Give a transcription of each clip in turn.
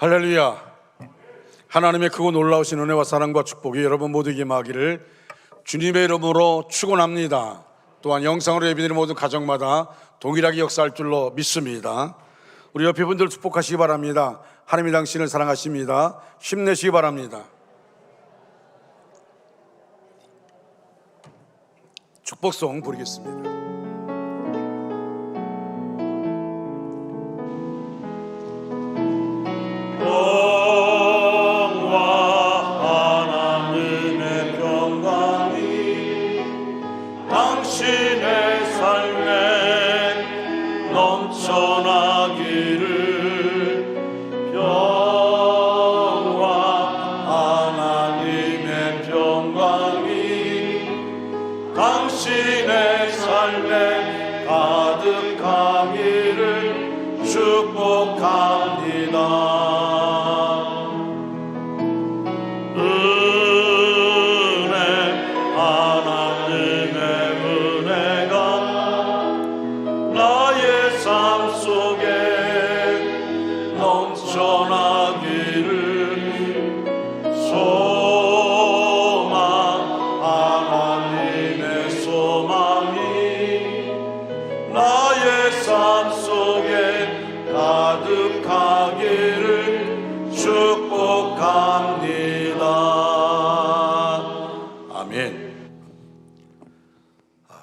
할렐루야. 하나님의 크고 놀라우신 은혜와 사랑과 축복이 여러분 모두에게 임하기를 주님의 이름으로 축원합니다. 또한 영상으로 예배드리는 모든 가정마다 동일하게 역사할 줄로 믿습니다. 우리 옆에 분들 축복하시기 바랍니다. 하나님이 당신을 사랑하십니다. 힘내시기 바랍니다. 축복송 부르겠습니다. 당신의 삶에 넘쳐나기를 평화 하나님의 평강이 당신의 삶에 가득하기를 축복합니다.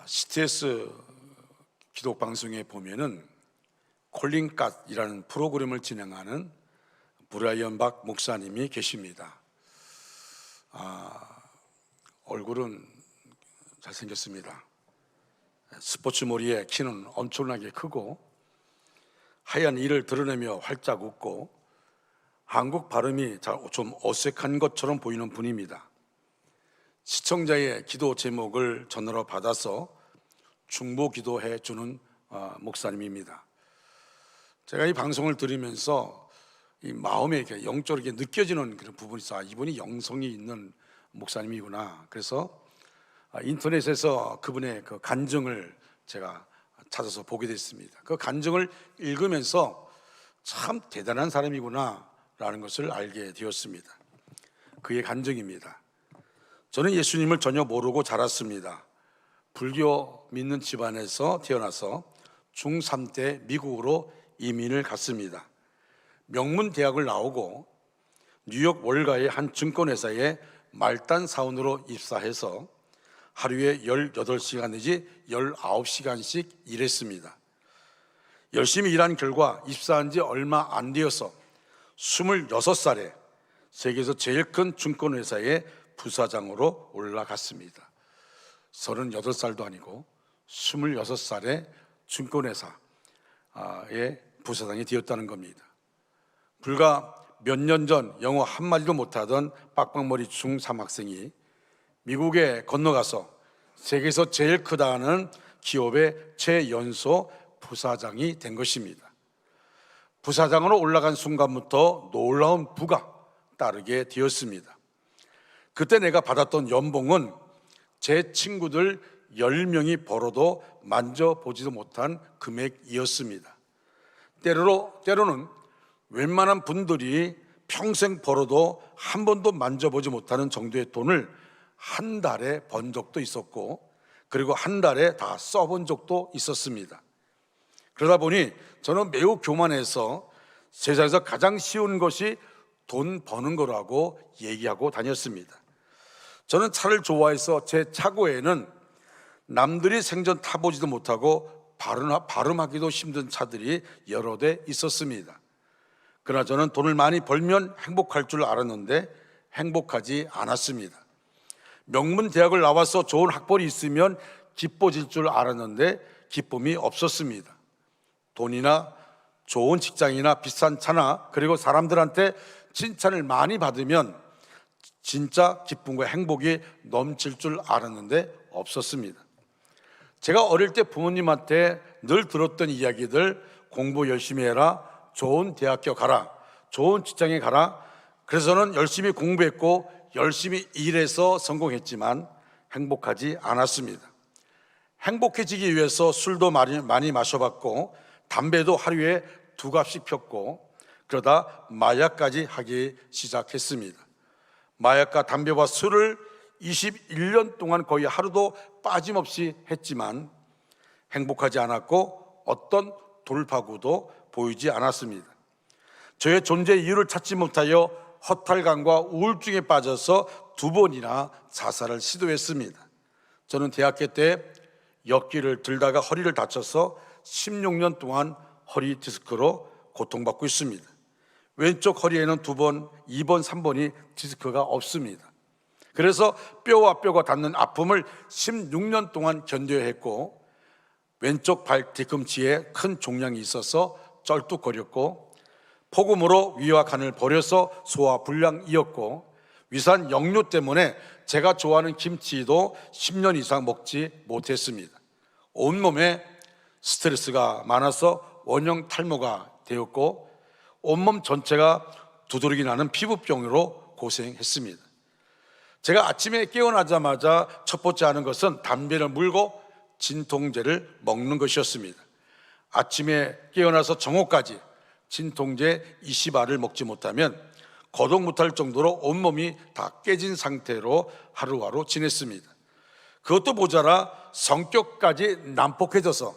CTS 기독방송에 보면은 콜링갓이라는 프로그램을 진행하는 브라이언 박 목사님이 계십니다. 얼굴은 잘생겼습니다. 스포츠 머리에 키는 엄청나게 크고 하얀 이를 드러내며 활짝 웃고 한국 발음이 좀 어색한 것처럼 보이는 분입니다. 시청자의 기도 제목을 전화로 받아서 중보 기도해 주는 목사님입니다. 제가 이 방송을 들으면서 이 마음에 이렇게 영적으로 이렇게 느껴지는 그런 부분이 있어요. 이분이 영성이 있는 목사님이구나. 그래서 인터넷에서 그분의 그 간증을 제가 찾아서 보게 됐습니다. 그 간증을 읽으면서 참 대단한 사람이구나 라는 것을 알게 되었습니다. 그의 간증입니다. 저는 예수님을 전혀 모르고 자랐습니다. 불교 믿는 집안에서 태어나서 중3 때 미국으로 이민을 갔습니다. 명문 대학을 나오고 뉴욕 월가의 한 증권회사에 말단 사원으로 입사해서 하루에 18시간 내지 19시간씩 일했습니다. 열심히 일한 결과 입사한 지 얼마 안 되어서 26살에 세계에서 제일 큰 증권회사의 부사장으로 올라갔습니다. 38살도 아니고 26살에 증권회사의 부사장이 되었다는 겁니다. 불과 몇 년 전 영어 한마디도 못하던 빡빡머리 중3 학생이 미국에 건너가서 세계에서 제일 크다는 기업의 최연소 부사장이 된 것입니다. 부사장으로 올라간 순간부터 놀라운 부가 따르게 되었습니다. 그때 내가 받았던 연봉은 제 친구들 10명이 벌어도 만져보지도 못한 금액이었습니다. 때로는 웬만한 분들이 평생 벌어도 한 번도 만져보지 못하는 정도의 돈을 한 달에 번 적도 있었고, 그리고 한 달에 다 써본 적도 있었습니다. 그러다 보니 저는 매우 교만해서 세상에서 가장 쉬운 것이 돈 버는 거라고 얘기하고 다녔습니다. 저는 차를 좋아해서 제 차고에는 남들이 생전 타보지도 못하고 발음하기도 힘든 차들이 여러 대 있었습니다. 그러나 저는 돈을 많이 벌면 행복할 줄 알았는데 행복하지 않았습니다. 명문 대학을 나와서 좋은 학벌이 있으면 기뻐질 줄 알았는데 기쁨이 없었습니다. 돈이나 좋은 직장이나 비싼 차나 그리고 사람들한테 칭찬을 많이 받으면 진짜 기쁨과 행복이 넘칠 줄 알았는데 없었습니다. 제가 어릴 때 부모님한테 늘 들었던 이야기들, 공부 열심히 해라, 좋은 대학교 가라, 좋은 직장에 가라. 그래서 저는 열심히 공부했고 열심히 일해서 성공했지만 행복하지 않았습니다. 행복해지기 위해서 술도 많이 마셔봤고 담배도 하루에 2갑씩 폈고, 그러다 마약까지 하기 시작했습니다. 마약과 담배와 술을 21년 동안 거의 하루도 빠짐없이 했지만 행복하지 않았고 어떤 돌파구도 보이지 않았습니다. 저의 존재 이유를 찾지 못하여 허탈감과 우울증에 빠져서 2번이나 자살을 시도했습니다. 저는 대학교 때 역기를 들다가 허리를 다쳐서 16년 동안 허리 디스크로 고통받고 있습니다. 왼쪽 허리에는 2번, 2번, 3번이 디스크가 없습니다. 그래서 뼈와 뼈가 닿는 아픔을 16년 동안 견뎌야 했고, 왼쪽 발 뒤꿈치에 큰 종양이 있어서 쩔뚝거렸고, 폭음으로 위와 간을 버려서 소화 불량이었고, 위산 역류 때문에 제가 좋아하는 김치도 10년 이상 먹지 못했습니다. 온몸에 스트레스가 많아서 원형 탈모가 되었고, 온몸 전체가 두드러기 나는 피부병으로 고생했습니다. 제가 아침에 깨어나자마자 첫 번째 하는 것은 담배를 물고 진통제를 먹는 것이었습니다. 아침에 깨어나서 정오까지 진통제 20알을 먹지 못하면 거동 못할 정도로 온몸이 다 깨진 상태로 하루하루 지냈습니다. 그것도 모자라 성격까지 난폭해져서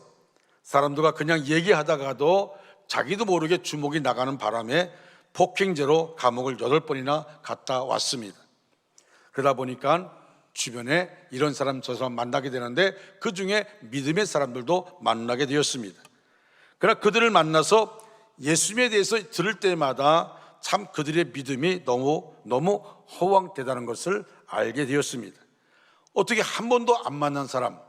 사람들과 그냥 얘기하다가도 자기도 모르게 주먹이 나가는 바람에 폭행죄로 감옥을 8번이나 갔다 왔습니다. 그러다 보니까 주변에 이런 사람 저 사람 만나게 되는데 그 중에 믿음의 사람들도 만나게 되었습니다. 그러나 그들을 만나서 예수님에 대해서 들을 때마다 참 그들의 믿음이 너무 허황되다는 것을 알게 되었습니다. 어떻게 한 번도 안 만난 사람,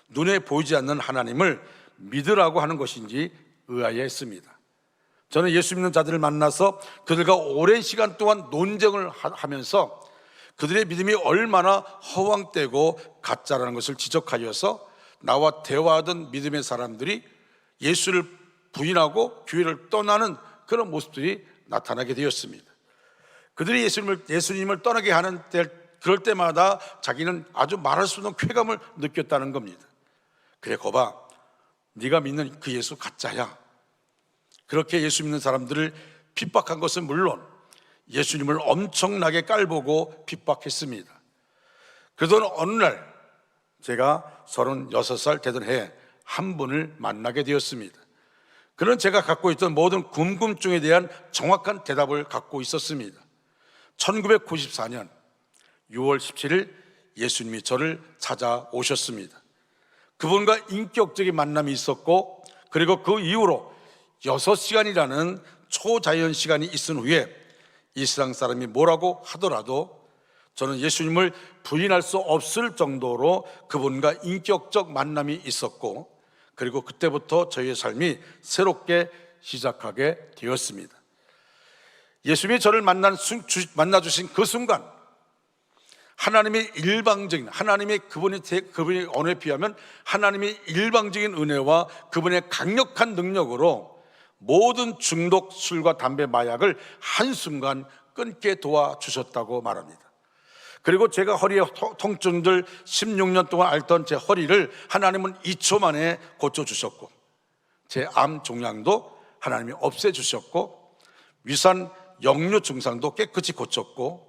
눈에 보이지 않는 하나님을 믿으라고 하는 것인지 의아해했습니다. 저는 예수 믿는 자들을 만나서 그들과 오랜 시간 동안 논쟁을 하면서 그들의 믿음이 얼마나 허황되고 가짜라는 것을 지적하여서 나와 대화하던 믿음의 사람들이 예수를 부인하고 교회를 떠나는 그런 모습들이 나타나게 되었습니다. 그들이 예수님을 떠나게 하는 그럴 때마다 자기는 아주 말할 수 없는 쾌감을 느꼈다는 겁니다. 그래, 거봐, 네가 믿는 그 예수 가짜야. 그렇게 예수 믿는 사람들을 핍박한 것은 물론 예수님을 엄청나게 깔보고 핍박했습니다. 그러던 어느 날 제가 36살 되던 해에 한 분을 만나게 되었습니다. 그는 제가 갖고 있던 모든 궁금증에 대한 정확한 대답을 갖고 있었습니다. 1994년 6월 17일 예수님이 저를 찾아오셨습니다. 그분과 인격적인 만남이 있었고, 그리고 그 이후로 6시간이라는 초자연 시간이 있은 후에 이 세상 사람이 뭐라고 하더라도 저는 예수님을 부인할 수 없을 정도로 그분과 인격적 만남이 있었고, 그리고 그때부터 저희의 삶이 새롭게 시작하게 되었습니다. 예수님이 저를 만나주신 그 순간, 하나님의 일방적인, 그분의 언어에 비하면 하나님의 일방적인 은혜와 그분의 강력한 능력으로 모든 중독, 술과 담배, 마약을 한순간 끊게 도와주셨다고 말합니다. 그리고 제가 허리에 통증들 16년 동안 앓던 제 허리를 하나님은 2초 만에 고쳐주셨고, 제 암 종양도 하나님이 없애주셨고, 위산 역류 증상도 깨끗이 고쳤고,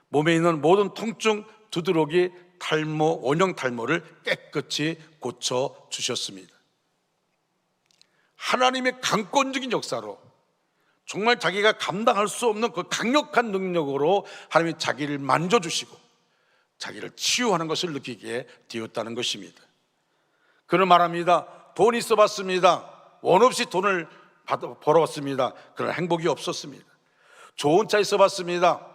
몸에 있는 모든 통증, 두드러기, 탈모, 원형 탈모를 깨끗이 고쳐주셨습니다. 하나님의 강권적인 역사로 정말 자기가 감당할 수 없는 그 강력한 능력으로 하나님이 자기를 만져주시고 자기를 치유하는 것을 느끼게 되었다는 것입니다. 그는 말합니다. 돈 있어 봤습니다. 원 없이 돈을 벌어왔습니다. 그러나 행복이 없었습니다. 좋은 차 있어 봤습니다.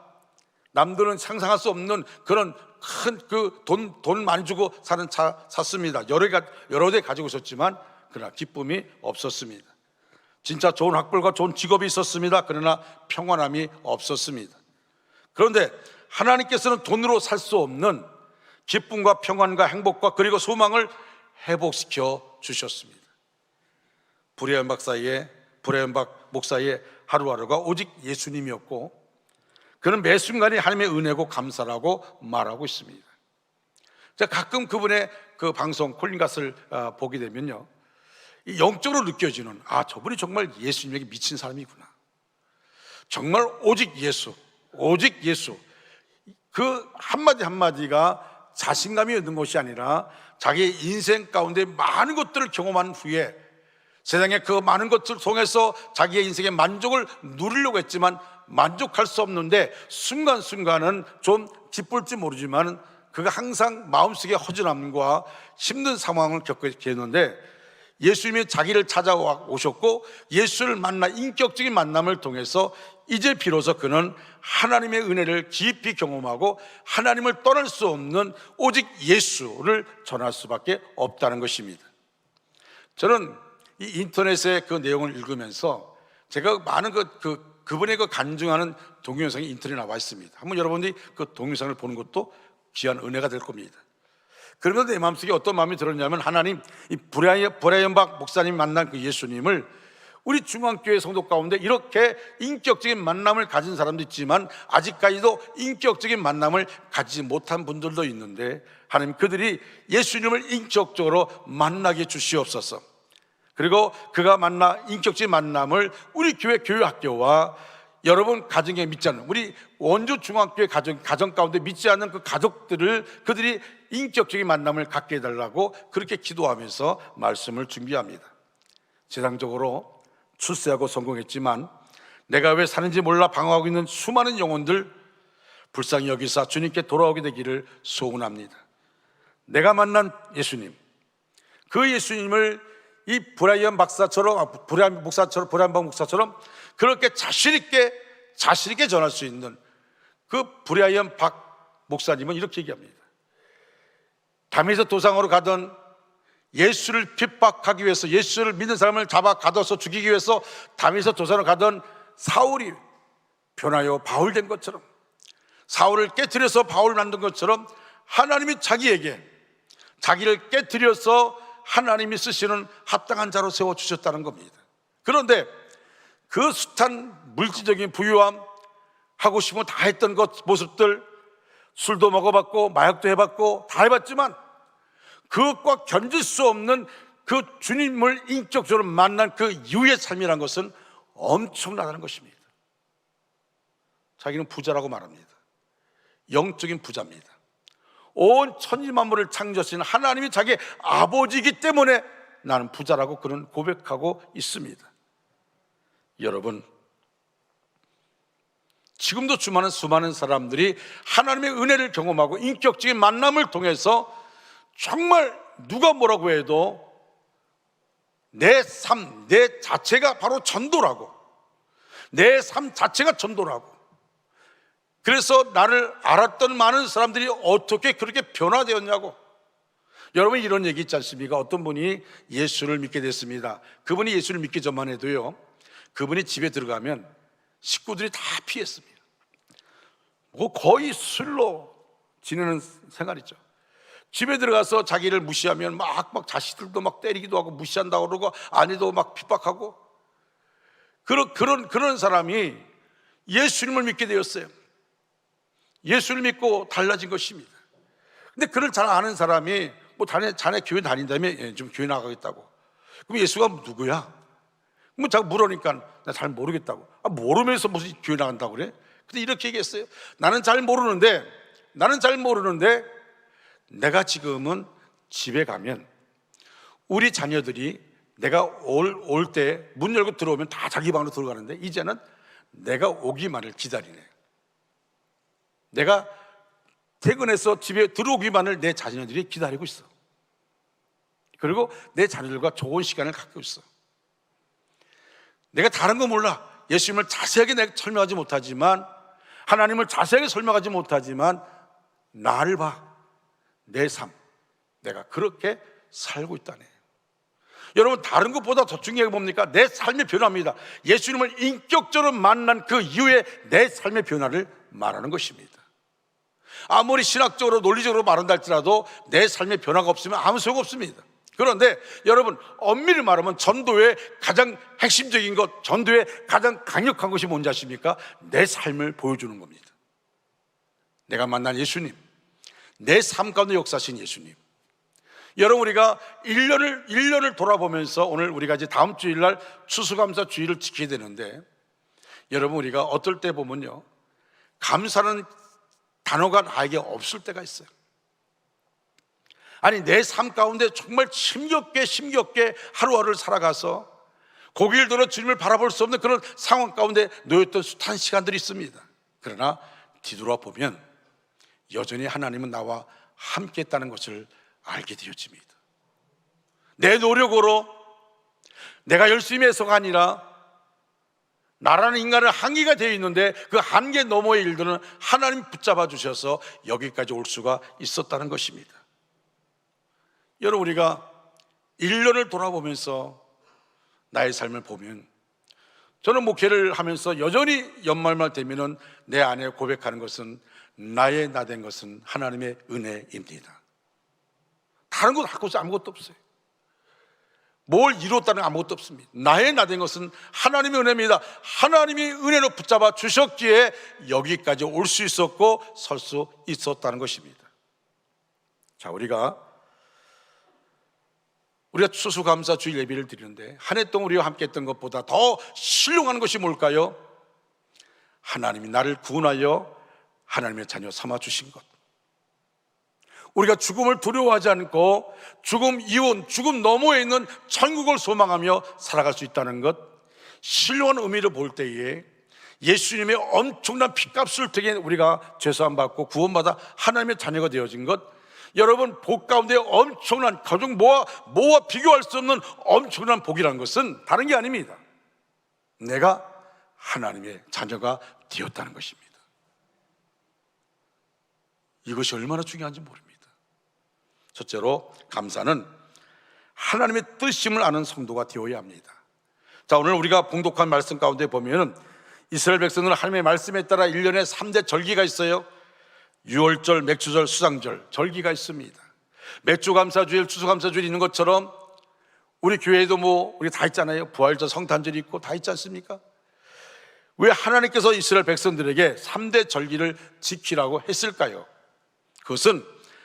남들은 상상할 수 없는 그런 큰 돈 많이 주고 사는 차 샀습니다. 여러 대 가지고 있었지만 그러나 기쁨이 없었습니다. 진짜 좋은 학벌과 좋은 직업이 있었습니다. 그러나 평안함이 없었습니다. 그런데 하나님께서는 돈으로 살 수 없는 기쁨과 평안과 행복과 그리고 소망을 회복시켜 주셨습니다. 브레언박 목사의 하루하루가 오직 예수님이었고, 그는 매 순간이 하나님의 은혜고 감사라고 말하고 있습니다. 제가 가끔 그분의 그 방송 콜린갓을 보게 되면요, 영적으로 느껴지는, 저분이 정말 예수님에게 미친 사람이구나. 정말 오직 예수, 오직 예수. 그 한마디 한마디가 자신감이 있는 것이 아니라 자기의 인생 가운데 많은 것들을 경험한 후에 세상의 그 많은 것들 통해서 자기의 인생의 만족을 누리려고 했지만 만족할 수 없는데 순간순간은 좀 기쁠지 모르지만 그가 항상 마음속에 허전함과 힘든 상황을 겪게 되는데 예수님이 자기를 찾아오셨고 예수를 만나 인격적인 만남을 통해서 이제 비로소 그는 하나님의 은혜를 깊이 경험하고 하나님을 떠날 수 없는 오직 예수를 전할 수밖에 없다는 것입니다. 저는 이 인터넷의 그 내용을 읽으면서 제가 많은 그분의 그 간증하는 동영상이 인터넷에 나와 있습니다. 한번 여러분들이 그 동영상을 보는 것도 귀한 은혜가 될 겁니다. 그러면서 내 마음속에 어떤 마음이 들었냐면 하나님, 이 브라이언 박 목사님이 만난 그 예수님을 우리 중앙교회 성도 가운데 이렇게 인격적인 만남을 가진 사람도 있지만 아직까지도 인격적인 만남을 가지지 못한 분들도 있는데 하나님, 그들이 예수님을 인격적으로 만나게 주시옵소서. 그리고 그가 만나 인격적인 만남을 우리 교회 교회학교와 여러분 가정에 믿지 않는 우리 원주 중앙교회 가정 가운데 믿지 않는 그 가족들을 그들이 인격적인 만남을 갖게 해달라고 그렇게 기도하면서 말씀을 준비합니다. 세상적으로 출세하고 성공했지만 내가 왜 사는지 몰라 방황하고 있는 수많은 영혼들 불쌍히 여기사 주님께 돌아오게 되기를 소원합니다. 내가 만난 예수님, 그 예수님을 이 브라이언 박사처럼 그렇게 자신 있게 전할 수 있는 그 브라이언 박 목사님은 이렇게 얘기합니다. 담에서 도상으로 가던 예수를 핍박하기 위해서 예수를 믿는 사람을 잡아 가둬서 죽이기 위해서 담에서 도상으로 가던 사울이 변하여 바울 된 것처럼, 사울을 깨뜨려서 바울 만든 것처럼 하나님이 자기를 깨뜨려서 하나님이 쓰시는 합당한 자로 세워주셨다는 겁니다. 그런데 그 숱한 물질적인 부유함, 하고 싶은 거 다 했던 것 모습들, 술도 먹어봤고 마약도 해봤고 다 해봤지만 그것과 견딜 수 없는 그 주님을 인격적으로 만난 그 이후의 삶이라는 것은 엄청나다는 것입니다. 자기는 부자라고 말합니다. 영적인 부자입니다. 온 천지만물을 창조하신 하나님이 자기의 아버지이기 때문에 나는 부자라고 그는 고백하고 있습니다. 여러분, 지금도 수많은 사람들이 하나님의 은혜를 경험하고 인격적인 만남을 통해서 정말 누가 뭐라고 해도 내 삶, 내 자체가 바로 전도라고, 내 삶 자체가 전도라고, 그래서 나를 알았던 많은 사람들이 어떻게 그렇게 변화되었냐고. 여러분, 이런 얘기 있지 않습니까? 어떤 분이 예수를 믿게 됐습니다. 그분이 예수를 믿기 전만 해도요, 그분이 집에 들어가면 식구들이 다 피했습니다. 거의 술로 지내는 생활이죠. 집에 들어가서 자기를 무시하면 막 자식들도 막 때리기도 하고 무시한다고 그러고 아내도 막 핍박하고, 그런 사람이 예수님을 믿게 되었어요. 예수를 믿고 달라진 것입니다. 근데 그를 잘 아는 사람이 자네 교회 다닌다며, 좀 교회 나가겠다고. 그럼 예수가 누구야? 뭐 자꾸 물으니까 나 잘 모르겠다고. 모르면서 무슨 교회 나간다고 그래? 근데 이렇게 얘기했어요. 나는 잘 모르는데 내가 지금은 집에 가면 우리 자녀들이 내가 올 때 문 열고 들어오면 다 자기 방으로 들어가는데 이제는 내가 오기만을 기다리네. 내가 퇴근해서 집에 들어오기만을 내 자녀들이 기다리고 있어. 그리고 내 자녀들과 좋은 시간을 갖고 있어. 내가 다른 거 몰라. 예수님을 자세하게 내가 설명하지 못하지만, 하나님을 자세하게 설명하지 못하지만 나를 봐. 내 삶, 내가 그렇게 살고 있다네. 여러분, 다른 것보다 더 중요한 게 뭡니까? 내 삶의 변화입니다. 예수님을 인격적으로 만난 그 이후에 내 삶의 변화를 말하는 것입니다. 아무리 신학적으로 논리적으로 말한다 할지라도 내 삶의 변화가 없으면 아무 소용 없습니다. 그런데 여러분, 엄밀히 말하면 전도의 가장 핵심적인 것, 전도의 가장 강력한 것이 뭔지 아십니까? 내 삶을 보여주는 겁니다. 내가 만난 예수님, 내 삶 가운데 역사하신 예수님. 여러분, 우리가 1년을 돌아보면서 오늘 우리가 이제 다음 주일날 추수감사 주일을 지켜야 되는데, 여러분, 우리가 어떨 때 보면요, 감사는 단어가 나에게 없을 때가 있어요. 아니, 내 삶 가운데 정말 힘겹게 하루하루를 살아가서 고개를 들어 주님을 바라볼 수 없는 그런 상황 가운데 놓였던 숱한 시간들이 있습니다. 그러나 뒤돌아보면 여전히 하나님은 나와 함께 했다는 것을 알게 되어집니다. 내 노력으로 내가 열심히 해서가 아니라 나라는 인간은 한계가 되어 있는데 그 한계 너머의 일들은 하나님 붙잡아 주셔서 여기까지 올 수가 있었다는 것입니다. 여러분, 우리가 1년을 돌아보면서 나의 삶을 보면, 저는 목회를 하면서 여전히 연말만 되면은 내 안에 고백하는 것은 나의 나 된 것은 하나님의 은혜입니다. 다른 것 할 것이 아무것도 없어요. 뭘 이뤘다는 아무것도 없습니다. 나의 나 된 것은 하나님의 은혜입니다. 하나님이 은혜로 붙잡아 주셨기에 여기까지 올 수 있었고 설 수 있었다는 것입니다. 자, 우리가 추수감사 주일 예배를 드리는데 한 해 동안 우리와 함께 했던 것보다 더 신령한 것이 뭘까요? 하나님이 나를 구원하여 하나님의 자녀 삼아 주신 것. 우리가 죽음을 두려워하지 않고 죽음 이혼, 죽음 너머에 있는 천국을 소망하며 살아갈 수 있다는 것, 신령한 의미를 볼 때에 예수님의 엄청난 피값을 통해 우리가 죄사함 받고 구원받아 하나님의 자녀가 되어진 것, 여러분, 복 가운데 엄청난, 가족 뭐와 비교할 수 없는 엄청난 복이라는 것은 다른 게 아닙니다. 내가 하나님의 자녀가 되었다는 것입니다. 이것이 얼마나 중요한지 모릅니다. 첫째로, 감사는 하나님의 뜻임을 아는 성도가 되어야 합니다. 자, 오늘 우리가 봉독한 말씀 가운데 보면은 이스라엘 백성들은 하나님의 말씀에 따라 1년에 3대 절기가 있어요. 유월절, 맥주절, 수장절 절기가 있습니다. 맥주감사주일, 추수감사주일 있는 것처럼 우리 교회에도 우리 다 있잖아요. 부활절, 성탄절이 있고 다 있지 않습니까? 왜 하나님께서 이스라엘 백성들에게 3대 절기를 지키라고 했을까요? 그것은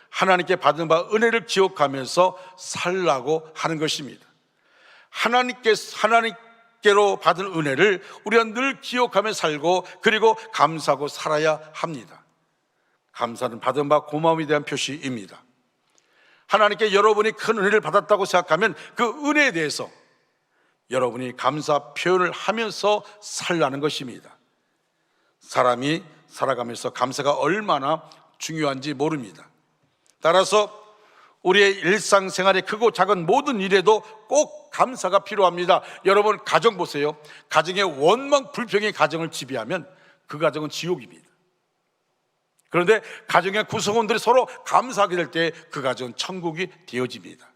하나님께 받은 바 은혜를 기억하면서 살라고 하는 것입니다. 하나님께로 받은 은혜를 우리가 늘 기억하며 살고, 그리고 감사하고 살아야 합니다. 감사는 받은 바 고마움에 대한 표시입니다. 하나님께 여러분이 큰 은혜를 받았다고 생각하면 그 은혜에 대해서 여러분이 감사 표현을 하면서 살라는 것입니다. 사람이 살아가면서 감사가 얼마나 중요한지 모릅니다. 따라서 우리의 일상생활의 크고 작은 모든 일에도 꼭 감사가 필요합니다. 여러분, 가정 보세요. 가정의 원망 불평의 가정을 지배하면 그 가정은 지옥입니다. 그런데 가정의 구성원들이 서로 감사하게 될 때 그 가정은 천국이 되어집니다.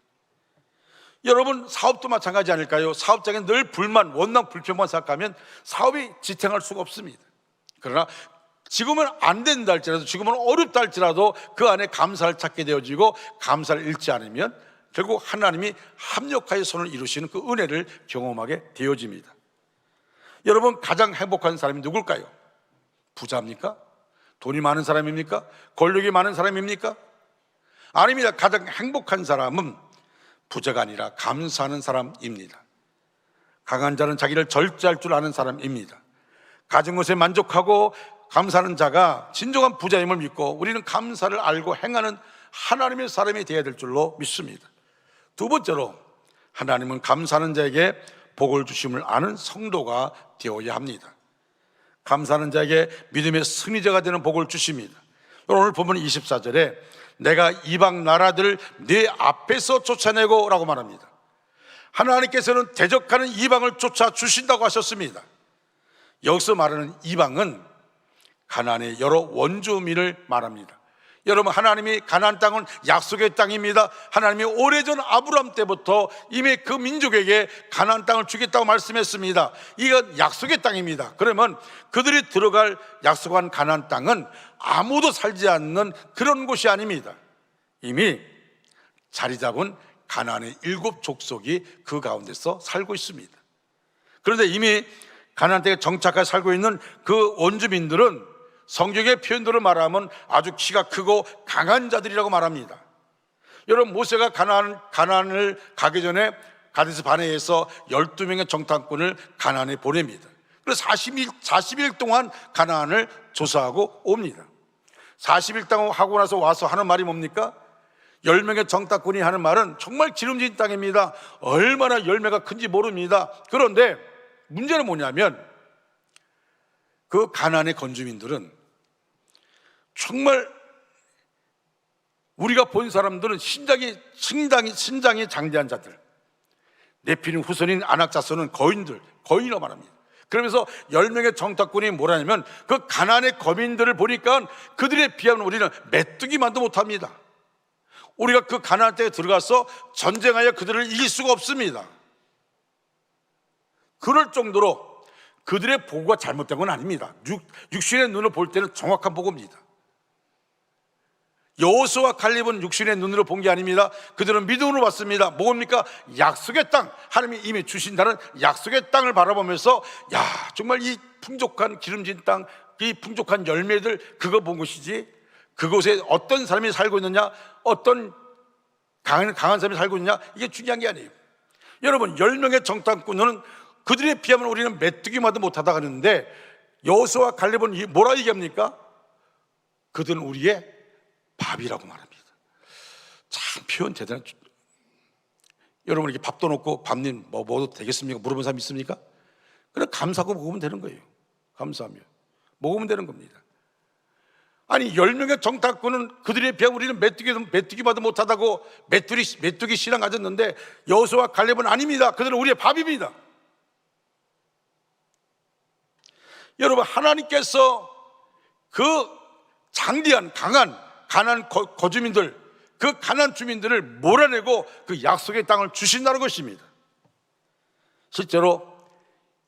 여러분, 사업도 마찬가지 아닐까요? 사업장에 늘 불만, 원망, 불평만 생각하면 사업이 지탱할 수가 없습니다. 그러나 지금은 안 된다 할지라도, 지금은 어렵다 할지라도 그 안에 감사를 찾게 되어지고 감사를 잃지 않으면 결국 하나님이 합력하여 선을 이루시는 그 은혜를 경험하게 되어집니다. 여러분, 가장 행복한 사람이 누굴까요? 부자입니까? 돈이 많은 사람입니까? 권력이 많은 사람입니까? 아닙니다. 가장 행복한 사람은 부자가 아니라 감사하는 사람입니다. 강한 자는 자기를 절제할 줄 아는 사람입니다. 가진 것에 만족하고 감사하는 자가 진정한 부자임을 믿고 우리는 감사를 알고 행하는 하나님의 사람이 되어야 될 줄로 믿습니다. 두 번째로, 하나님은 감사하는 자에게 복을 주심을 아는 성도가 되어야 합니다. 감사하는 자에게 믿음의 승리자가 되는 복을 주십니다. 오늘 보면 24절에 내가 이방 나라들을 네 앞에서 쫓아내고 라고 말합니다. 하나님께서는 대적하는 이방을 쫓아주신다고 하셨습니다. 여기서 말하는 이방은 가나안의 여러 원주민을 말합니다. 여러분, 하나님이 가나안 땅은 약속의 땅입니다. 하나님이 오래전 아브라함 때부터 이미 그 민족에게 가나안 땅을 주겠다고 말씀했습니다. 이건 약속의 땅입니다. 그러면 그들이 들어갈 약속한 가나안 땅은 아무도 살지 않는 그런 곳이 아닙니다. 이미 자리 잡은 가나안의 7 족속이 그 가운데서 살고 있습니다. 그런데 이미 가나안 땅에 정착해 살고 있는 그 원주민들은 성경의 표현대로 말하면 아주 키가 크고 강한 자들이라고 말합니다. 여러분, 모세가 가나안을 가기 전에 가데스 바네에서 12명의 정탐꾼을 가나안에 보냅니다. 그래서 40일 동안 가나안을 조사하고 옵니다. 40일 동안 하고 나서 와서 하는 말이 뭡니까? 10명의 정탐꾼이 하는 말은 정말 기름진 땅입니다. 얼마나 열매가 큰지 모릅니다. 그런데 문제는 뭐냐면 그 가나안의 건주민들은 정말 우리가 본 사람들은 신장이 장대한 자들, 네피림 후손인 아낙 자손은 거인이라고 말합니다. 그러면서 10명의 정탐꾼이 뭐라냐면 그 가나안의 거민들을 보니까 그들에 비하면 우리는 메뚜기만도 못합니다. 우리가 그 가나안 땅에 들어가서 전쟁하여 그들을 이길 수가 없습니다. 그럴 정도로 그들의 보고가 잘못된 건 아닙니다. 육신의 눈을 볼 때는 정확한 보고입니다. 여호수아와 갈렙은 육신의 눈으로 본 게 아닙니다. 그들은 믿음으로 봤습니다. 뭡니까? 약속의 땅, 하나님이 이미 주신다는 약속의 땅을 바라보면서 야, 정말 이 풍족한 기름진 땅, 이 풍족한 열매들, 그거 본 것이지 그곳에 어떤 사람이 살고 있느냐, 어떤 강한 사람이 살고 있느냐, 이게 중요한 게 아니에요. 여러분, 10명의 정탐꾼은 그들에 비하면 우리는 메뚜기마도 못하다 하는데 여호수아와 갈렙은 뭐라 얘기합니까? 그들은 우리의 밥이라고 말합니다. 참 표현 대단하죠. 여러분, 이렇게 밥도 놓고 밥님 뭐 먹어도 되겠습니까? 물어본 사람 있습니까? 그냥 감사하고 먹으면 되는 거예요. 감사하며 먹으면 되는 겁니다. 아니, 10명의 정탐꾼은 그들에 비하면 우리는 메뚜기마도 못하다고 메뚜기 신앙 가졌는데 여호수아와 갈렙은 아닙니다. 그들은 우리의 밥입니다. 여러분, 하나님께서 그 장대한 강한 가나안 거주민들, 그 가나안 주민들을 몰아내고 그 약속의 땅을 주신다는 것입니다. 실제로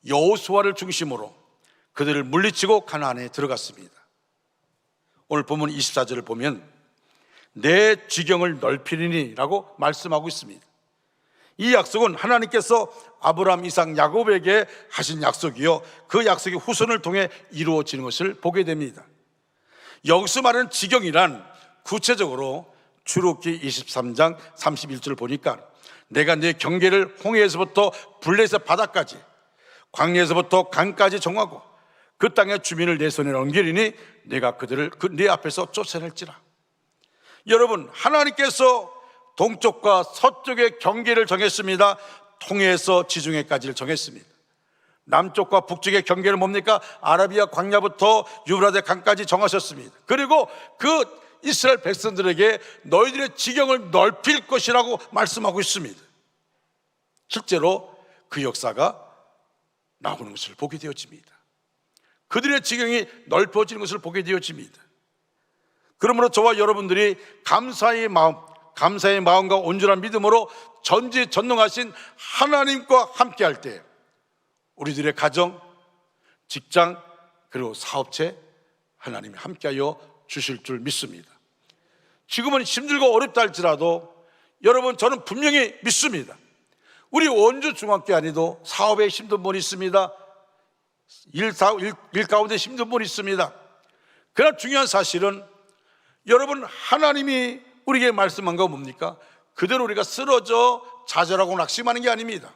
여호수아를 중심으로 그들을 물리치고 가나안에 들어갔습니다. 오늘 본문 24절을 보면 내 지경을 넓히리니 라고 말씀하고 있습니다. 이 약속은 하나님께서 아브라함, 이삭, 야곱에게 하신 약속이요, 그 약속이 후손을 통해 이루어지는 것을 보게 됩니다. 여기서 말하는 지경이란 구체적으로 출애굽기 23장 31절을 보니까 내가 네 경계를 홍해에서부터 블레셋 바다까지, 광야에서부터 강까지 정하고 그 땅의 주민을 내 손에 넘기리니 내가 그들을 네 앞에서 쫓아낼지라. 여러분, 하나님께서 동쪽과 서쪽의 경계를 정했습니다. 통해에서 지중해까지를 정했습니다. 남쪽과 북쪽의 경계는 뭡니까? 아라비아 광야부터 유브라데 강까지 정하셨습니다. 그리고 그 이스라엘 백성들에게 너희들의 지경을 넓힐 것이라고 말씀하고 있습니다. 실제로 그 역사가 나오는 것을 보게 되어집니다. 그들의 지경이 넓어지는 것을 보게 되어집니다. 그러므로 저와 여러분들이 감사의 마음과 온전한 믿음으로 전지전능하신 하나님과 함께할 때 우리들의 가정, 직장, 그리고 사업체 하나님이 함께하여 주실 줄 믿습니다. 지금은 힘들고 어렵다 할지라도 여러분, 저는 분명히 믿습니다. 우리 원주 중학교 안에도 사업에 힘든 분이 있습니다. 일 가운데 힘든 분이 있습니다. 그러나 중요한 사실은 여러분, 하나님이 우리에게 말씀한 거 뭡니까? 그대로 우리가 쓰러져 좌절하고 낙심하는 게 아닙니다.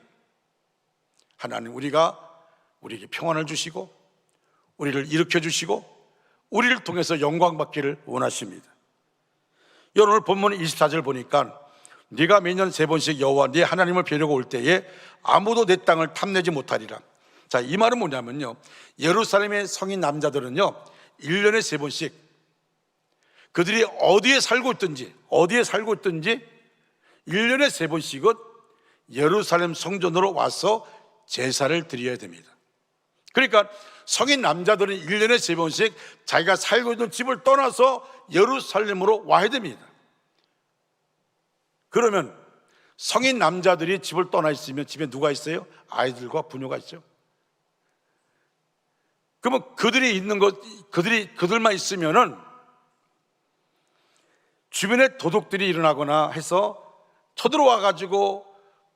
하나님, 우리에게 평안을 주시고 우리를 일으켜 주시고 우리를 통해서 영광 받기를 원하십니다. 오늘 본문 24절 보니까 네가 매년 3번씩 여호와 네 하나님을 뵈려고 올 때에 아무도 내 땅을 탐내지 못하리라. 자, 이 말은 뭐냐면요, 예루살렘의 성인 남자들은요 1년에 3번씩 그들이 어디에 살고 있든지 1년에 3번씩은 예루살렘 성전으로 와서 제사를 드려야 됩니다. 그러니까 성인 남자들은 1년에 3번씩 자기가 살고 있는 집을 떠나서 예루살렘으로 와야 됩니다. 그러면 성인 남자들이 집을 떠나 있으면 집에 누가 있어요? 아이들과 부녀가 있죠. 그러면 그들만 있으면은 주변에 도둑들이 일어나거나 해서 쳐들어와 가지고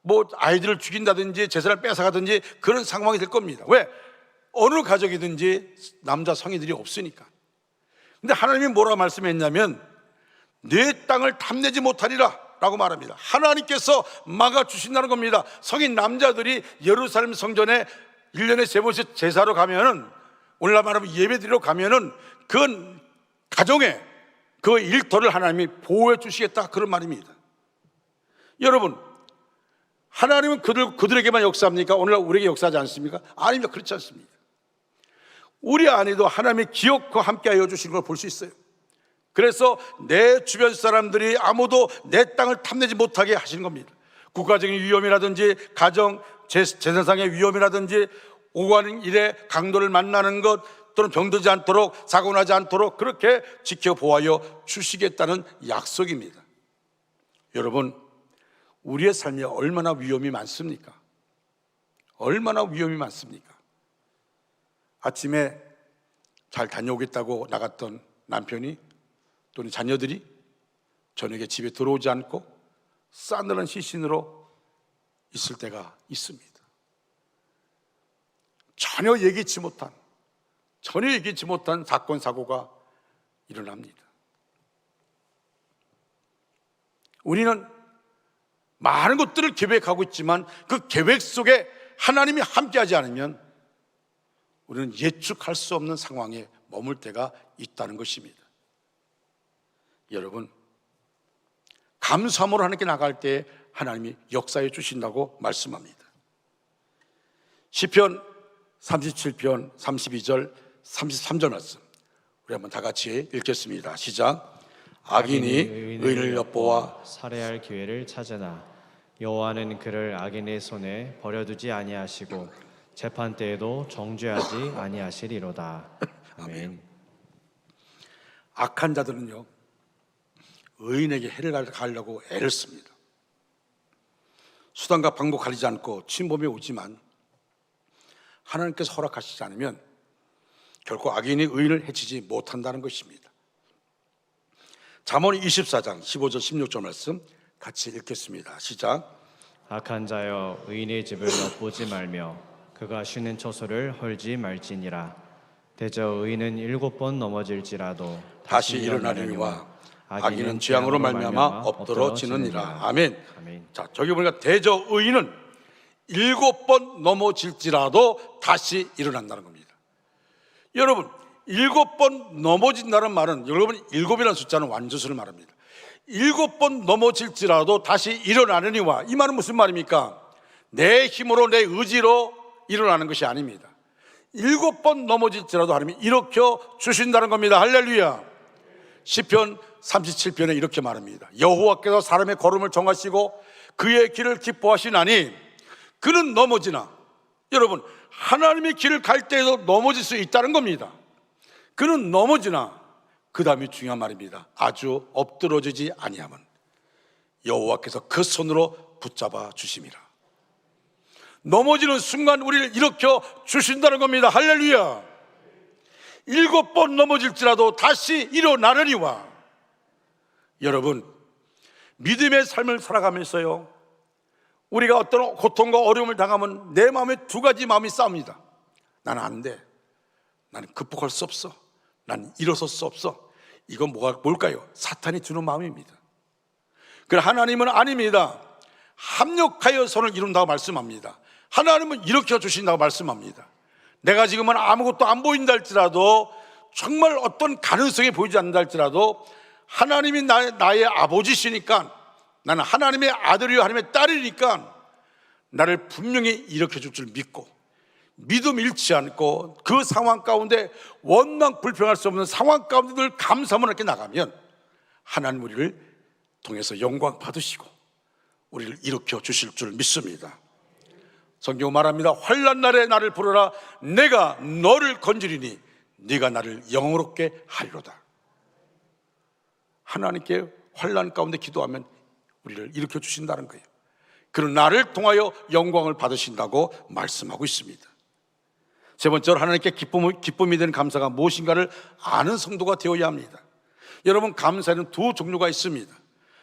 뭐 아이들을 죽인다든지 제사를 뺏어가든지 그런 상황이 될 겁니다. 왜? 어느 가족이든지 남자 성인들이 없으니까. 근데 하나님이 뭐라고 말씀했냐면 내 땅을 탐내지 못하리라 라고 말합니다. 하나님께서 막아주신다는 겁니다. 성인 남자들이 예루살렘 성전에 1년에 3번씩 제사로 가면은, 오늘날 말하면 예배드리러 가면은 그건 가정에 그 일터를 하나님이 보호해 주시겠다, 그런 말입니다. 여러분, 하나님은 그들에게만 역사합니까? 오늘날 우리에게 역사하지 않습니까? 아닙니다. 그렇지 않습니다. 우리 안에도 하나님의 기억과 함께하여 주시는 걸 볼 수 있어요. 그래서 내 주변 사람들이 아무도 내 땅을 탐내지 못하게 하시는 겁니다. 국가적인 위험이라든지 가정 재산상의 위험이라든지 오고 가는 일에 강도를 만나는 것 또는 병들지 않도록, 사고 나지 않도록 그렇게 지켜보아여 주시겠다는 약속입니다. 여러분, 우리의 삶에 얼마나 위험이 많습니까? 얼마나 위험이 많습니까? 아침에 잘 다녀오겠다고 나갔던 남편이 또는 자녀들이 저녁에 집에 들어오지 않고 싸늘한 시신으로 있을 때가 있습니다. 전혀 예기치 못한 사건, 사고가 일어납니다. 우리는 많은 것들을 계획하고 있지만 그 계획 속에 하나님이 함께하지 않으면 우리는 예측할 수 없는 상황에 머물 때가 있다는 것입니다. 여러분, 감사함으로 하나님께 나갈 때 하나님이 역사해 주신다고 말씀합니다. 시편 37편 32절 33절 말씀 우리 한번 다 같이 읽겠습니다. 시작. 악인이 의인을 엿보아 살해할 기회를 찾으나 여호와는 그를 악인의 손에 버려두지 아니하시고 재판 때에도 정죄하지 아니하시리로다. 아멘. 악한 자들은요, 의인에게 해를 가하려고 애를 씁니다. 수단과 방법 가리지 않고 침범해 오지만 하나님께서 허락하시지 않으면 결코 악인이 의인을 해치지 못한다는 것입니다. 잠언 24장 15절 16절 말씀 같이 읽겠습니다. 시작. 악한 자여 의인의 집을 엿보지 말며 그가 쉬는 처소를 헐지 말지니라. 대저 의인은 7번 넘어질지라도 다시 일어나려니와 악인은 재앙으로 말미암아 엎드러지느니라. 아멘. 아멘. 자, 저기 보니까 대저 의인은 7번 넘어질지라도 다시 일어난다는 겁니다. 여러분, 7번 넘어진다는 말은, 여러분, 7이라는 숫자는 완전수를 말합니다. 7번 넘어질지라도 다시 일어나느니와, 이 말은 무슨 말입니까? 내 힘으로, 내 의지로 일어나는 것이 아닙니다. 7번 넘어질지라도 하나님이 일으켜 주신다는 겁니다. 할렐루야. 시편 37편에 이렇게 말합니다. 여호와께서 사람의 걸음을 정하시고 그의 길을 기뻐하시나니 그는 넘어지나, 여러분, 하나님의 길을 갈 때에도 넘어질 수 있다는 겁니다. 그는 넘어지나, 그 다음이 중요한 말입니다. 아주 엎드러지지 아니하면 여호와께서 그 손으로 붙잡아 주심이라. 넘어지는 순간 우리를 일으켜 주신다는 겁니다. 할렐루야. 7번 넘어질지라도 다시 일어나려니와. 여러분, 믿음의 삶을 살아가면서요, 우리가 어떤 고통과 어려움을 당하면 내 마음에 두 가지 마음이 싸웁니다. 나는 안 돼. 나는 극복할 수 없어. 나는 일어설 수 없어. 이건 뭘까요? 사탄이 주는 마음입니다. 그러나 하나님은 아닙니다. 합력하여 선을 이룬다고 말씀합니다. 하나님은 일으켜 주신다고 말씀합니다. 내가 지금은 아무것도 안 보인다 할지라도, 정말 어떤 가능성이 보이지 않는다 할지라도 하나님이 나의 아버지시니까, 나는 하나님의 아들이요 하나님의 딸이니까 나를 분명히 일으켜 줄 줄 믿고, 믿음 잃지 않고 그 상황 가운데 원망 불평할 수 없는 상황 가운데 늘 감사함을 함께 나가면 하나님 우리를 통해서 영광 받으시고 우리를 일으켜 주실 줄 믿습니다. 성경 말합니다. 환난 날에 나를 부르라. 내가 너를 건지리니 네가 나를 영화롭게 하리로다. 하나님께 환난 가운데 기도하면 우리를 일으켜 주신다는 거예요. 그런 나를 통하여 영광을 받으신다고 말씀하고 있습니다. 세 번째로, 하나님께 기쁨이 되는 감사가 무엇인가를 아는 성도가 되어야 합니다. 여러분, 감사에는 두 종류가 있습니다.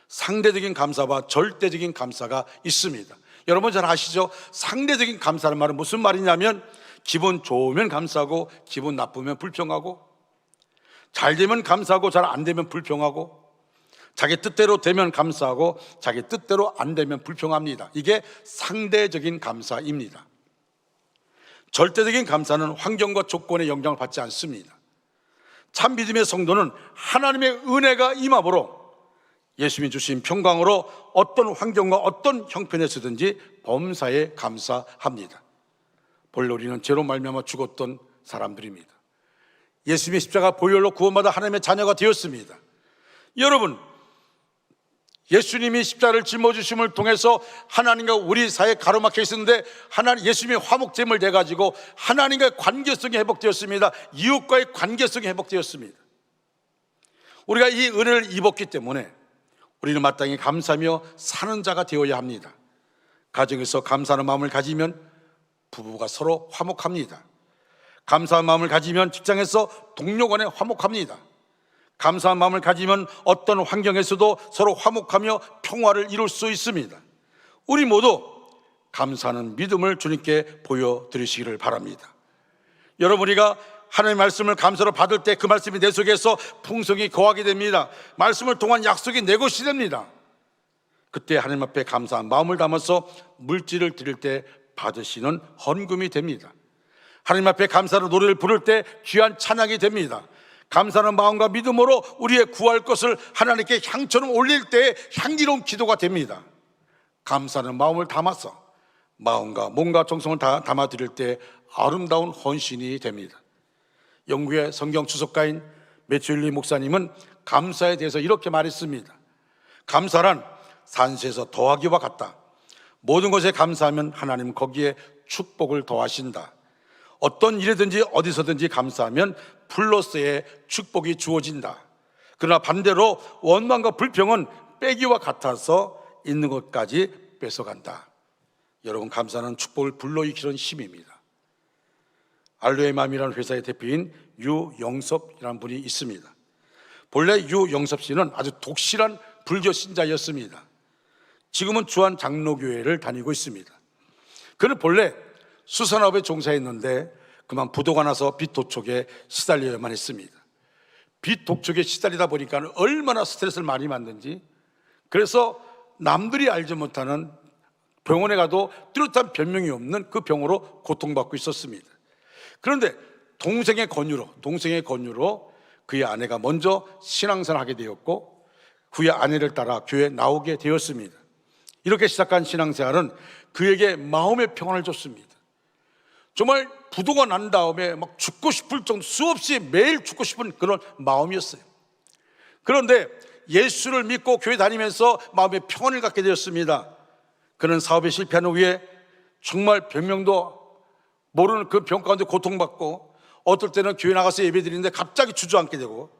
상대적인 감사와 절대적인 감사가 있습니다. 여러분 잘 아시죠? 상대적인 감사는 말은 무슨 말이냐면, 기분 좋으면 감사하고 기분 나쁘면 불평하고, 잘 되면 감사하고 잘 안 되면 불평하고, 자기 뜻대로 되면 감사하고 자기 뜻대로 안 되면 불평합니다. 이게 상대적인 감사입니다. 절대적인 감사는 환경과 조건의 영향을 받지 않습니다. 참 믿음의 성도는 하나님의 은혜가 임함으로 예수님이 주신 평강으로 어떤 환경과 어떤 형편에서든지 범사에 감사합니다. 본래 우리는 죄로 말미암아 죽었던 사람들입니다. 예수님의 십자가 보혈로 구원받아 하나님의 자녀가 되었습니다. 여러분, 예수님이 십자가를 짊어지심을 통해서 하나님과 우리 사이에 가로막혀 있었는데 예수님이 화목제물 돼가지고 하나님과의 관계성이 회복되었습니다. 이웃과의 관계성이 회복되었습니다. 우리가 이 은혜를 입었기 때문에 우리는 마땅히 감사하며 사는 자가 되어야 합니다. 가정에서 감사하는 마음을 가지면 부부가 서로 화목합니다. 감사한 마음을 가지면 직장에서 동료 간에 화목합니다. 감사한 마음을 가지면 어떤 환경에서도 서로 화목하며 평화를 이룰 수 있습니다. 우리 모두 감사하는 믿음을 주님께 보여드리시기를 바랍니다. 여러분, 우리가 하나님의 말씀을 감사로 받을 때 그 말씀이 내 속에서 풍성히 거하게 됩니다. 말씀을 통한 약속이 내 것이 됩니다. 그때 하나님 앞에 감사한 마음을 담아서 물질을 드릴 때 받으시는 헌금이 됩니다. 하나님 앞에 감사로 노래를 부를 때 귀한 찬양이 됩니다. 감사하는 마음과 믿음으로 우리의 구할 것을 하나님께 향처럼 올릴 때 향기로운 기도가 됩니다. 감사하는 마음을 담아서 마음과 몸과 정성을 다 담아드릴 때 아름다운 헌신이 됩니다. 영국의 성경 주석가인 매튜리 목사님은 감사에 대해서 이렇게 말했습니다. 감사란 산수에서 더하기와 같다. 모든 것에 감사하면 하나님은 거기에 축복을 더하신다. 어떤 일이든지 어디서든지 감사하면 플러스의 축복이 주어진다. 그러나 반대로 원망과 불평은 빼기와 같아서 있는 것까지 뺏어간다. 여러분, 감사는 축복을 불러일으키는 힘입니다. 알로에 맘이라는 회사의 대표인 유영섭이라는 분이 있습니다. 본래 유영섭 씨는 아주 독실한 불교 신자였습니다. 지금은 주한 장로교회를 다니고 있습니다. 그는 본래 수산업에 종사했는데 그만 부도가 나서 빚 도촉에 시달려야만 했습니다. 빚 도촉에 시달리다 보니까 얼마나 스트레스를 많이 받는지, 그래서 남들이 알지 못하는 병원에 가도 뚜렷한 변명이 없는 그 병으로 고통받고 있었습니다. 그런데 동생의 권유로 그의 아내가 먼저 신앙생활을 하게 되었고 그의 아내를 따라 교회에 나오게 되었습니다. 이렇게 시작한 신앙생활은 그에게 마음의 평안을 줬습니다. 정말 부도가 난 다음에 막 죽고 싶을 정도, 수없이 매일 죽고 싶은 그런 마음이었어요. 그런데 예수를 믿고 교회 다니면서 마음의 평안을 갖게 되었습니다. 그는 사업에 실패한 후에 정말 병명도 모르는 그 병 가운데 고통받고, 어떨 때는 교회 나가서 예배 드리는데 갑자기 주저앉게 되고,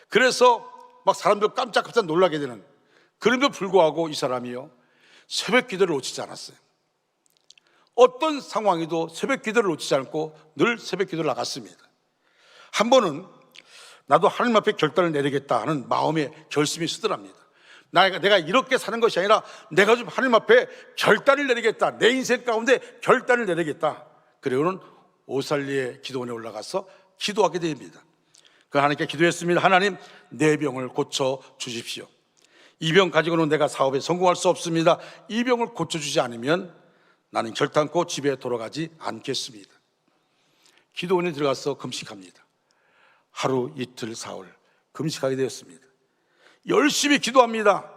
그래서 막 사람들 깜짝깜짝 놀라게 되는, 그럼에도 불구하고 이 사람이요, 새벽 기도를 놓치지 않았어요. 어떤 상황에도 새벽 기도를 놓치지 않고 늘 새벽 기도를 나갔습니다. 한 번은 나도 하나님 앞에 결단을 내리겠다 하는 마음의 결심이 쓰더랍니다. 내가 이렇게 사는 것이 아니라 내가 좀 하나님 앞에 결단을 내리겠다, 내 인생 가운데 결단을 내리겠다. 그리고는 오살리의 기도원에 올라가서 기도하게 됩니다. 그 하나님께 기도했습니다. 하나님, 내 병을 고쳐 주십시오. 이 병 가지고는 내가 사업에 성공할 수 없습니다. 이 병을 고쳐주지 않으면 나는 결단코 집에 돌아가지 않겠습니다. 기도원에 들어가서 금식합니다. 하루, 이틀, 사흘 금식하게 되었습니다. 열심히 기도합니다.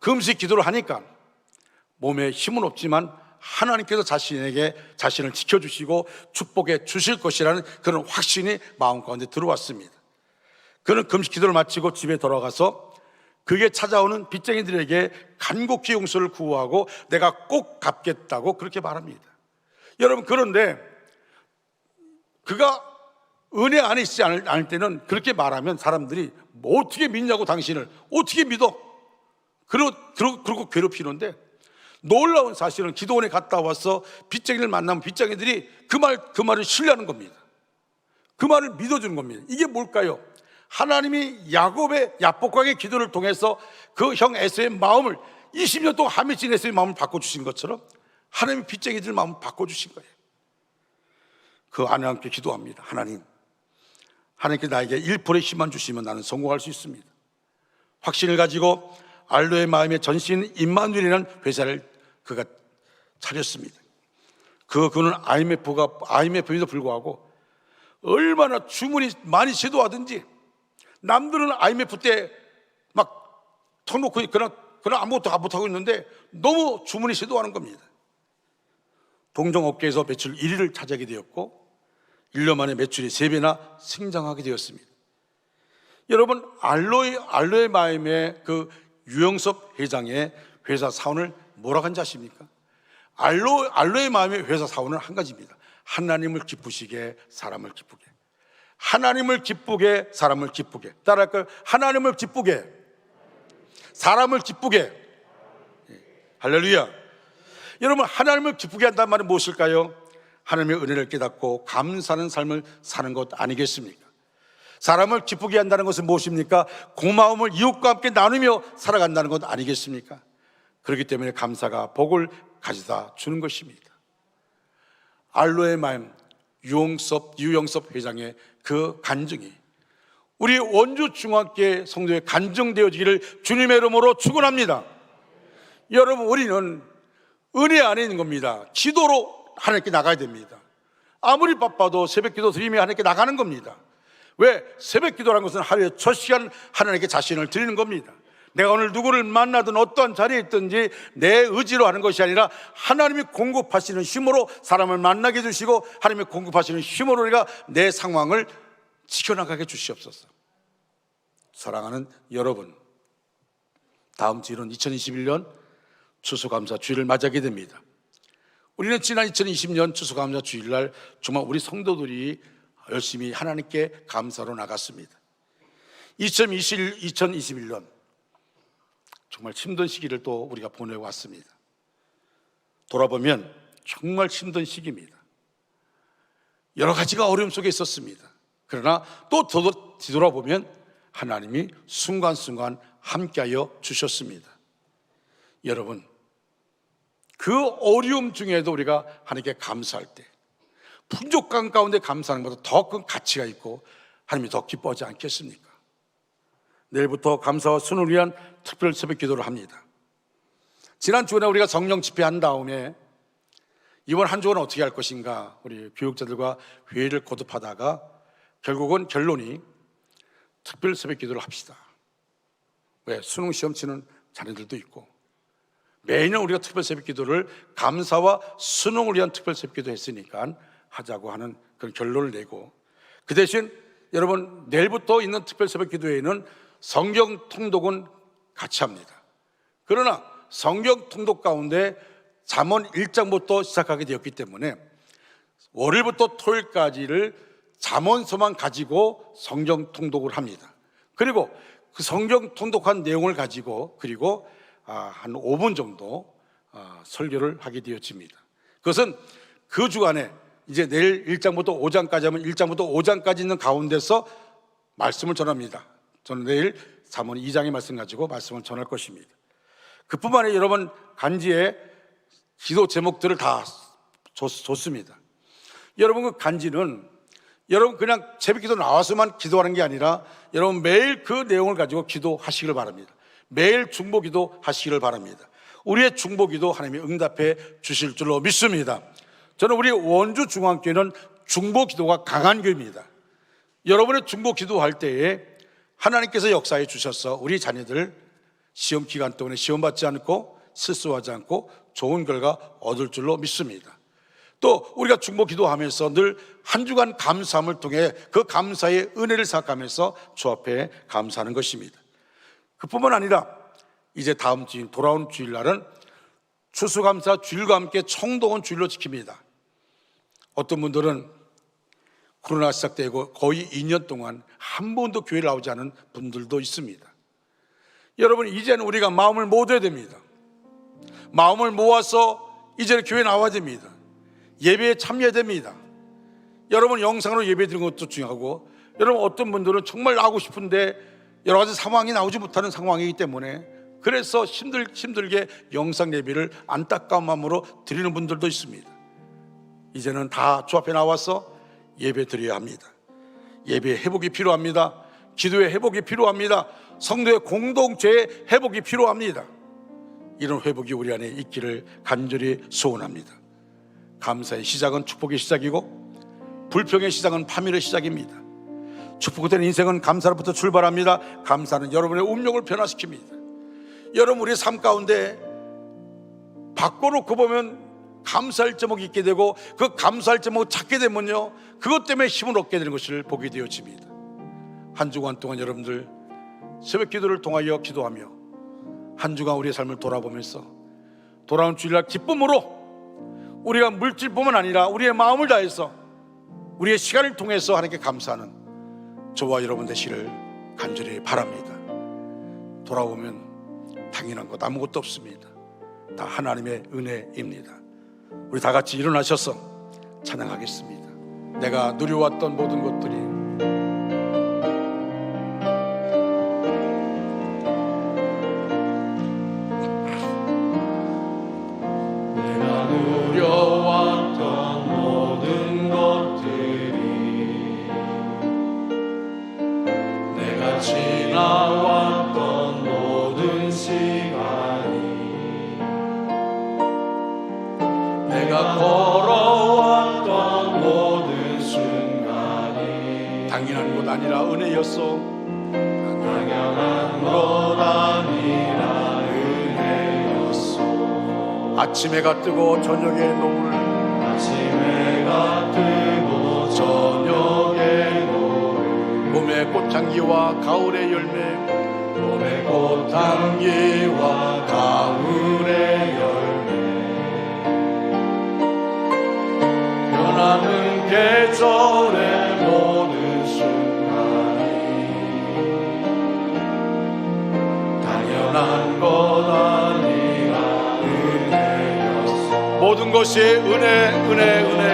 금식 기도를 하니까 몸에 힘은 없지만 하나님께서 자신을 지켜주시고 축복해 주실 것이라는 그런 확신이 마음 가운데 들어왔습니다. 그는 금식 기도를 마치고 집에 돌아가서 그게 찾아오는 빚쟁이들에게 간곡히 용서를 구하고 내가 꼭 갚겠다고 그렇게 말합니다. 여러분, 그런데 그가 은혜 안에 있지 않을 때는 그렇게 말하면 사람들이 뭐 어떻게 믿냐고, 당신을 어떻게 믿어? 그러고 괴롭히는데, 놀라운 사실은 기도원에 갔다 와서 빚쟁이를 만나면 빚쟁이들이 그 말을 신뢰하는 겁니다. 그 말을 믿어주는 겁니다. 이게 뭘까요? 하나님이 야복강의 기도를 통해서 그 형 에서의 마음을 20년 동안 하미진 에서의 마음을 바꿔주신 것처럼 하나님이 빚쟁이들 마음을 바꿔주신 거예요. 그 아내와 함께 기도합니다. 하나님께 나에게 1%의 힘만 주시면 나는 성공할 수 있습니다. 확신을 가지고 알로의 마음의 전신 임마누엘이라는 회사를 그가 차렸습니다. 그는 IMF임에도 불구하고 얼마나 주문이 많이 시도하든지 남들은 IMF 때 막 턱놓고 그냥 아무것도 못하고 있는데 너무 주문이 시도하는 겁니다. 동종업계에서 매출 1위를 차지하게 되었고 1년 만에 매출이 3배나 성장하게 되었습니다. 여러분, 알로에 마임의 그 유영섭 회장의 회사 사원을 뭐라고 한지 아십니까? 알로에 마임의 회사 사원은 한 가지입니다. 하나님을 기쁘시게 사람을 기쁘게. 하나님을 기쁘게 사람을 기쁘게. 따라할까요? 하나님을 기쁘게 사람을 기쁘게. 할렐루야. 여러분, 하나님을 기쁘게 한다는 말은 무엇일까요? 하나님의 은혜를 깨닫고 감사하는 삶을 사는 것 아니겠습니까? 사람을 기쁘게 한다는 것은 무엇입니까? 고마움을 이웃과 함께 나누며 살아간다는 것 아니겠습니까? 그렇기 때문에 감사가 복을 가져다 주는 것입니다. 알로에 마임 유영섭 회장의 그 간증이 우리 원주 중학교의 성도에 간증되어지기를 주님의 이름으로 축원합니다. 여러분, 우리는 은혜 안에 있는 겁니다. 기도로 하나님께 나가야 됩니다. 아무리 바빠도 새벽 기도 드리며 하나님께 나가는 겁니다. 왜? 새벽 기도라는 것은 하루에 첫 시간 하나님께 자신을 드리는 겁니다. 내가 오늘 누구를 만나든 어떠한 자리에 있든지 내 의지로 하는 것이 아니라 하나님이 공급하시는 힘으로 사람을 만나게 해주시고 하나님이 공급하시는 힘으로 우리가 내 상황을 지켜나가게 주시옵소서. 사랑하는 여러분, 다음 주일은 2021년 추수감사 주일을 맞이하게 됩니다. 우리는 지난 2020년 추수감사 주일날 정말 우리 성도들이 열심히 하나님께 감사로 나갔습니다. 2021년 정말 힘든 시기를 또 우리가 보내고 왔습니다. 돌아보면 정말 힘든 시기입니다. 여러 가지가 어려움 속에 있었습니다. 그러나 또 뒤돌아보면 하나님이 순간순간 함께하여 주셨습니다. 여러분, 그 어려움 중에도 우리가 하나님께 감사할 때 풍족감 가운데 감사하는 것보다 더 큰 가치가 있고 하나님이 더 기뻐하지 않겠습니까? 내일부터 감사와 순을 위한 특별 새벽 기도를 합니다. 지난 주간에 우리가 성령 집회한 다음에 이번 한 주간은 어떻게 할 것인가 우리 교육자들과 회의를 거듭하다가 결국은 결론이 특별 새벽 기도를 합시다. 왜? 수능 시험 치는 자녀들도 있고 매년 우리가 특별 새벽 기도를 감사와 수능을 위한 특별 새벽 기도 했으니까 하자고 하는 그런 결론을 내고, 그 대신 여러분 내일부터 있는 특별 새벽 기도회에는 성경 통독은 같이 합니다. 그러나 성경 통독 가운데 잠언 1장부터 시작하게 되었기 때문에 월요일부터 토요일까지를 잠언서만 가지고 성경 통독을 합니다. 그리고 그 성경 통독한 내용을 가지고 그리고 한 5분 정도 설교를 하게 되어집니다. 그것은 그 주간에 이제 내일 1장부터 5장까지 하면 1장부터 5장까지 있는 가운데서 말씀을 전합니다. 저는 내일 잠언 2장의 말씀 가지고 말씀을 전할 것입니다. 그뿐만 아니라 여러분 간지에 기도 제목들을 다 줬습니다. 여러분 그 간지는 여러분 그냥 새벽 기도 나와서만 기도하는 게 아니라 여러분 매일 그 내용을 가지고 기도하시기를 바랍니다. 매일 중보 기도 하시기를 바랍니다. 우리의 중보 기도 하나님이 응답해 주실 줄로 믿습니다. 저는 우리 원주 중앙교회는 중보 기도가 강한 교회입니다. 여러분의 중보 기도할 때에 하나님께서 역사해 주셔서 우리 자녀들 시험 기간 동안에 시험 받지 않고 실수하지 않고 좋은 결과 얻을 줄로 믿습니다. 또 우리가 중보 기도하면서 늘 한 주간 감사함을 통해 그 감사의 은혜를 생각하면서 주 앞에 감사하는 것입니다. 그뿐만 아니라 이제 다음 주일 돌아온 주일날은 추수감사 주일과 함께 청동원 주일로 지킵니다. 어떤 분들은 코로나 시작되고 거의 2년 동안 한 번도 교회를 나오지 않은 분들도 있습니다. 여러분 이제는 우리가 마음을 모아야 됩니다. 마음을 모아서 이제는 교회 나와야 됩니다. 예배에 참여해야 됩니다. 여러분 영상으로 예배 드리는 것도 중요하고, 여러분 어떤 분들은 정말 나오고 싶은데 여러 가지 상황이 나오지 못하는 상황이기 때문에 그래서 힘들게 영상 예배를 안타까운 마음으로 드리는 분들도 있습니다. 이제는 다 주 앞에 나와서 예배 드려야 합니다. 예배의 회복이 필요합니다. 기도의 회복이 필요합니다. 성도의 공동체의 회복이 필요합니다. 이런 회복이 우리 안에 있기를 간절히 소원합니다. 감사의 시작은 축복의 시작이고 불평의 시작은 파멸의 시작입니다. 축복된 인생은 감사로부터 출발합니다. 감사는 여러분의 운명을 변화시킵니다. 여러분, 우리의 삶 가운데 바꿔놓고 보면 감사할 제목이 있게 되고, 그 감사할 제목을 찾게 되면요, 그것 때문에 힘을 얻게 되는 것을 보게 되어집니다. 한 주간 동안 여러분들 새벽 기도를 통하여 기도하며 한 주간 우리의 삶을 돌아보면서 돌아온 주일날 기쁨으로 우리가 물질뿐만 아니라 우리의 마음을 다해서 우리의 시간을 통해서 하나님께 감사하는 저와 여러분 되시기를 간절히 바랍니다. 돌아오면 당연한 것 아무것도 없습니다. 다 하나님의 은혜입니다. 우리 다 같이 일어나셔서 찬양하겠습니다. 내가 누려왔던 모든 것들이 내가 누려왔던 모든 것들이 내가 지나왔던 모든 시간이 내가 걸어왔던 모든 순간이 당연한 것 아니라 은혜였어. 당연한 것 아니라 은혜였소. 아침 해가 뜨고 저녁에 노을, 아침 해가 뜨고 저녁에 노을 봄의 꽃향기와 가을의 열매, 봄의 꽃향기와 가을의 열매 변하는 계절의 모든 순간이 당연한 것 아니라 은혜였어. 모든 것이 은혜, 은혜, 은혜.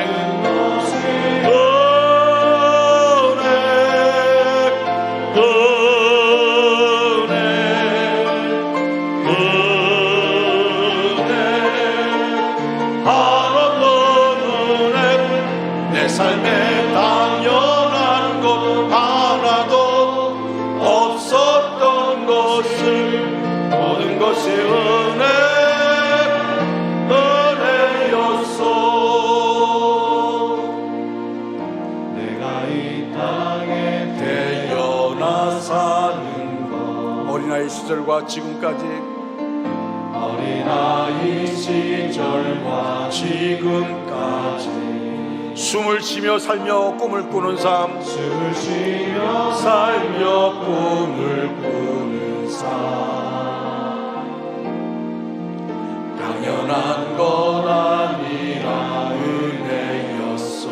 내 삶에 당연한 것 하나도 없었던 것을 모든 것이 은혜였소. 내가 이 땅에 태어나 사는 것 어린아이 시절과 지금까지 어린아이 시절과 지금까지 숨을 쉬며 살며 꿈을 꾸는 삶, 숨을 쉬며 살며 꿈을 꾸는 삶 당연한 것 아니라 은혜였소.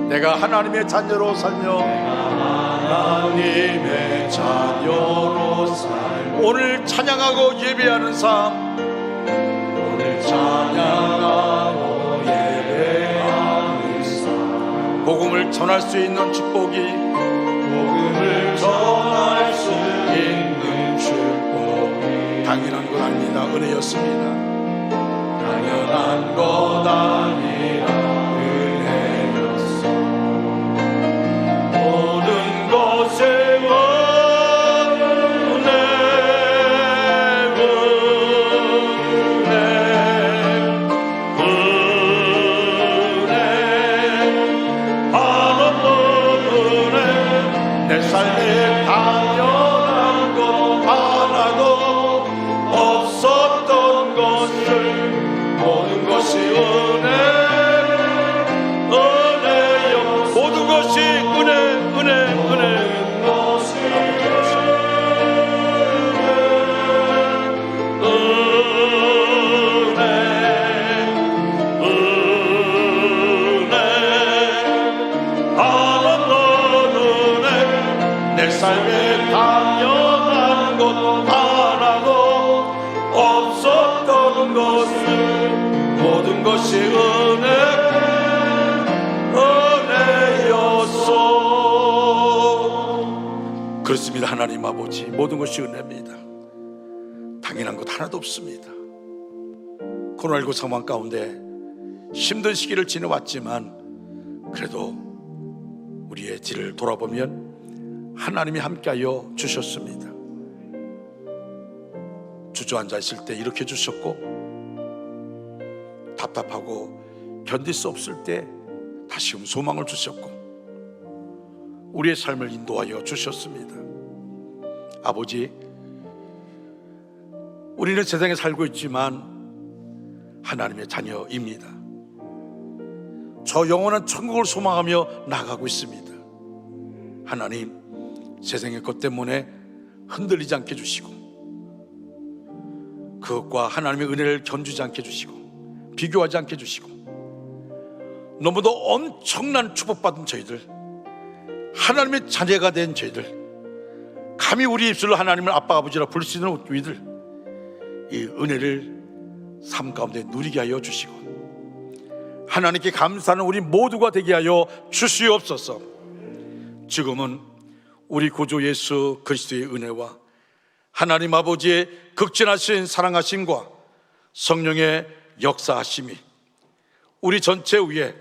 내가 하나님의 자녀로 살며 하나님의 자녀로 살며 오늘 찬양하고 예배하는 삶, 오늘 찬양하고 예배하는 삶 복음을 전할 수 있는 축복이 복음을 전할 수 있는 축복이 당연한 것 아닙니다. 은혜였습니다. 당연한 것 아니라 은혜였어. 모든 것에 내 삶에 당연한 것 하나도 없었던 것을 모든 것이 은혜요. 모든 것이 은혜, 은혜, 은혜. 내 삶에 당연한 것 하나도 없었던 것을 모든 것이 은혜였소. 그렇습니다. 하나님 아버지, 모든 것이 은혜입니다. 당연한 것 하나도 없습니다. 코로나19 상황 가운데 힘든 시기를 지내왔지만 그래도 우리의 뒤를 돌아보면 하나님이 함께하여 주셨습니다. 주저앉아 있을 때 일으켜 주셨고 답답하고 견딜 수 없을 때 다시금 소망을 주셨고 우리의 삶을 인도하여 주셨습니다. 아버지, 우리는 세상에 살고 있지만 하나님의 자녀입니다. 저 영원한 천국을 소망하며 나가고 있습니다. 하나님, 세상의 것 때문에 흔들리지 않게 해주시고 그것과 하나님의 은혜를 견주지 않게 해주시고 비교하지 않게 해주시고 너무도 엄청난 축복받은 저희들, 하나님의 자녀가 된 저희들, 감히 우리 입술로 하나님을 아빠 아버지라 부를 수 있는 우리들, 이 은혜를 삶 가운데 누리게 하여 주시고 하나님께 감사하는 우리 모두가 되게 하여 주시옵소서. 지금은 우리 구주 예수 그리스도의 은혜와 하나님 아버지의 극진하신 사랑하심과 성령의 역사하심이 우리 전체 위에,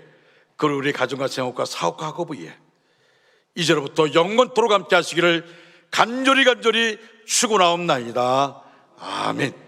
그리고 우리 가정과 생활과 사업과 학업 위에 이제로부터 영원토록 함께 하시기를 간절히 축원하옵나이다. 아멘.